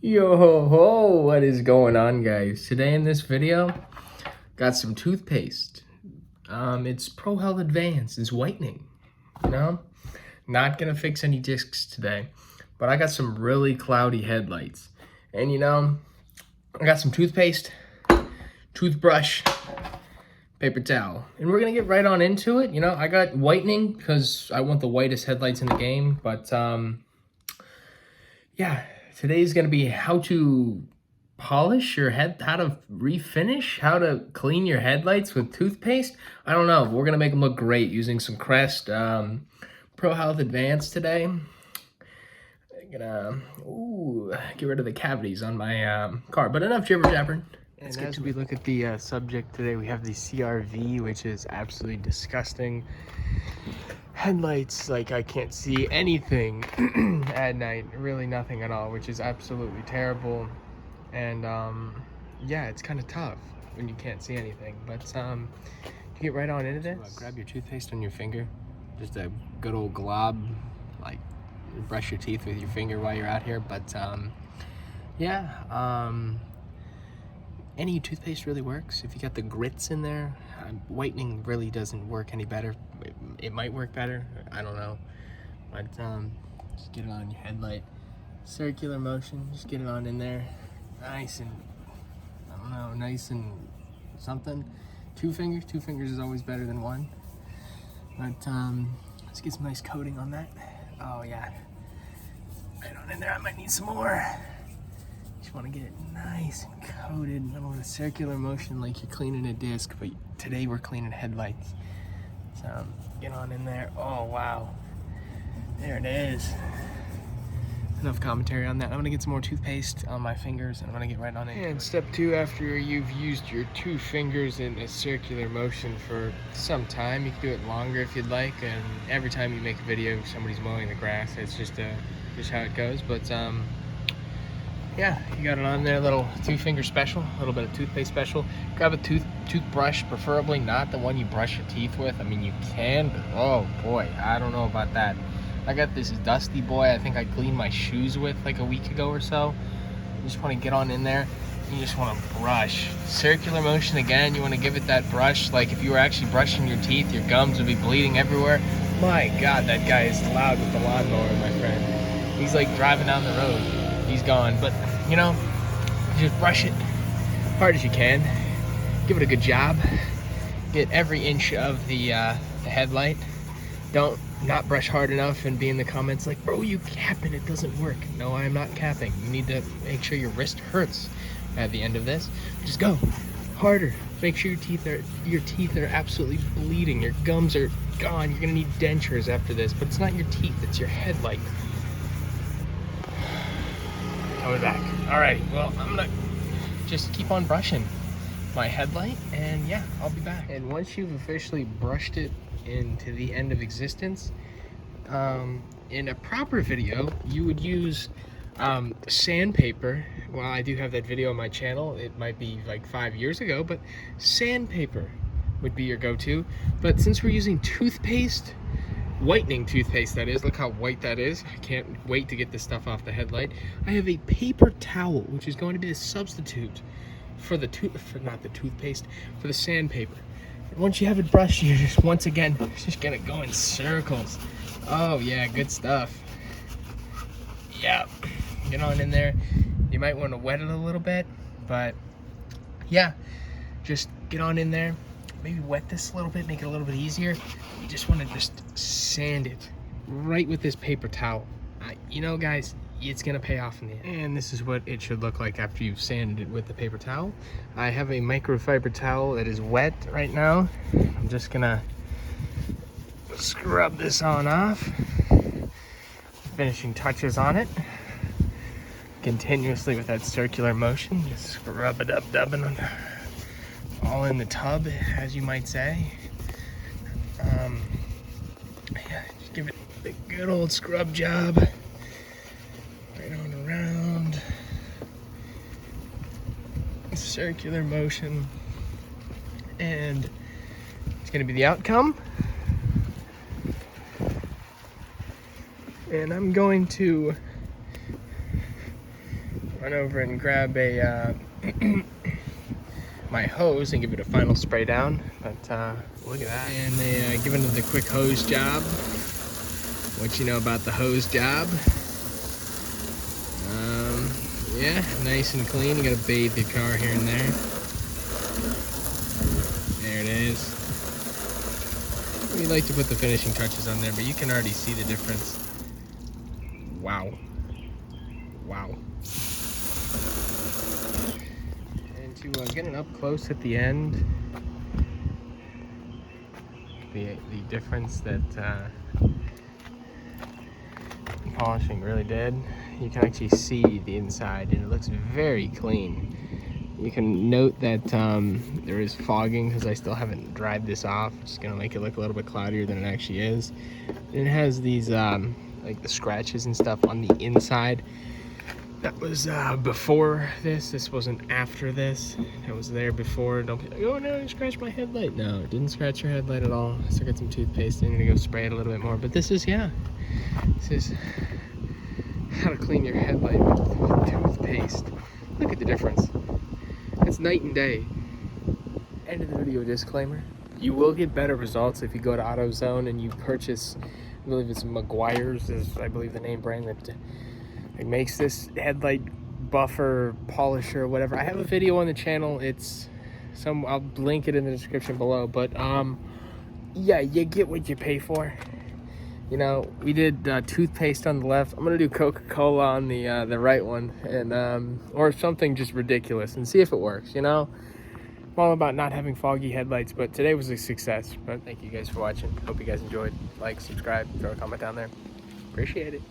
Yo ho ho, what is going on, guys? Today in this video, got some toothpaste. It's Pro Health Advanced, it's whitening, you know? Not gonna fix any discs today, but I got some really cloudy headlights. And I got some toothpaste, toothbrush, paper towel. And we're gonna get right on into it. I got whitening because I want the whitest headlights in the game, but yeah. Today's gonna be how to polish your head, how to refinish, how to clean your headlights with toothpaste. I don't know. We're gonna make them look great using some Crest Pro Health Advanced today. I'm gonna get rid of the cavities on my car. But enough jibber jabbering. And as we look at the subject today, we have the CRV, which is absolutely disgusting. Headlights, like I can't see anything at night, really nothing at all, which is absolutely terrible. And yeah, it's kind of tough when you can't see anything. But to get right on into this, grab your toothpaste on your finger, just a good old glob, like brush your teeth with your finger while you're out here. But yeah, any toothpaste really works. If you got the grits in there, whitening really doesn't work any better. It might work better, I don't know. But just get it on your headlight. Circular motion, just get it on in there. Nice and, I don't know, nice and something. Two fingers is always better than one. But let's get some nice coating on that. Oh yeah, right on in there. I might need some more. Just want to get it nice and coated. I don't want a circular motion like you're cleaning a disc, but today we're cleaning headlights. So get on in there. Oh wow, there it is. Enough commentary on that. I'm gonna get some more toothpaste on my fingers and I'm gonna get right on it. And step 2, after you've used your 2 fingers in a circular motion for some time, you can do it longer if you'd like. And every time you make a video, somebody's mowing the grass. It's just how it goes. But yeah, you got it on there, a little 2-finger special, a little bit of toothpaste special. Grab a toothbrush, preferably not the one you brush your teeth with. I mean, you can, but oh boy, I don't know about that. I got this dusty boy I think I cleaned my shoes with like a week ago or so. You just want to get on in there, and you just want to brush. Circular motion again, you want to give it that brush. Like if you were actually brushing your teeth, your gums would be bleeding everywhere. My God, that guy is loud with the lawnmower, my friend. He's like driving down the road. He's gone, but just brush it hard as you can. Give it a good job. Get every inch of the headlight. Don't not brush hard enough and be in the comments like, bro, you capping, it doesn't work. No, I'm not capping. You need to make sure your wrist hurts at the end of this. Just go harder. Make sure your teeth are absolutely bleeding. Your gums are gone. You're gonna need dentures after this, but it's not your teeth, it's your headlight. Coming back. Alrighty, well, I'm gonna just keep on brushing my headlight, and yeah, I'll be back. And once you've officially brushed it into the end of existence, in a proper video, you would use sandpaper. Well, I do have that video on my channel. It might be like 5 years ago, but sandpaper would be your go-to. But since we're using toothpaste, whitening toothpaste that is, look how white that is. I can't wait to get this stuff off the headlight. I have a paper towel, which is going to be the substitute for the toothpaste, for the sandpaper. And once you have it brushed, you're just once again just gonna go in circles. Oh yeah, good stuff. Yeah, get on in there. You might want to wet it a little bit, but yeah, just get on in there. Maybe wet this a little bit, make it a little bit easier. You just want to just sand it right with this paper towel. Guys, it's gonna pay off in the end. And this is what it should look like after you've sanded it with the paper towel. I have a microfiber towel that is wet right now. I'm just gonna scrub this on off. Finishing touches on it. Continuously with that circular motion. Just scrub it up, dubbing on all in the tub, as you might say. Yeah, just give it a good old scrub job. Right on around. Circular motion. And it's gonna be the outcome. And I'm going to run over and grab a my hose and give it a final spray down. But look at that. And they giving it the quick hose job. What you know about the hose job? Yeah, nice and clean. You gotta bathe your car here and there. There it is. We like to put the finishing touches on there, but you can already see the difference. Wow. Wow. And to get it up close at the end, the difference that polishing really did, you can actually see the inside and it looks very clean. You can note that there is fogging because I still haven't dried this off. It's just gonna make it look a little bit cloudier than it actually is. And it has these like the scratches and stuff on the inside. That was before this. This wasn't after this. It was there before. Don't be like, oh no, you scratched my headlight. No, it didn't scratch your headlight at all. I still got some toothpaste. I'm gonna go spray it a little bit more. But this is, yeah, this is how to clean your headlight with toothpaste. Look at the difference. It's night and day. End of the video disclaimer. You will get better results if you go to AutoZone and you purchase, I believe it's McGuire's, is I believe the name brand that it makes this headlight buffer, polisher, whatever. I have a video on the channel. I'll link it in the description below. But yeah, you get what you pay for. You know, we did toothpaste on the left. I'm gonna do Coca-Cola on the right one, and or something just ridiculous, and see if it works. You know, I'm all about not having foggy headlights, but today was a success. But thank you guys for watching. Hope you guys enjoyed. Like, subscribe, throw a comment down there. Appreciate it.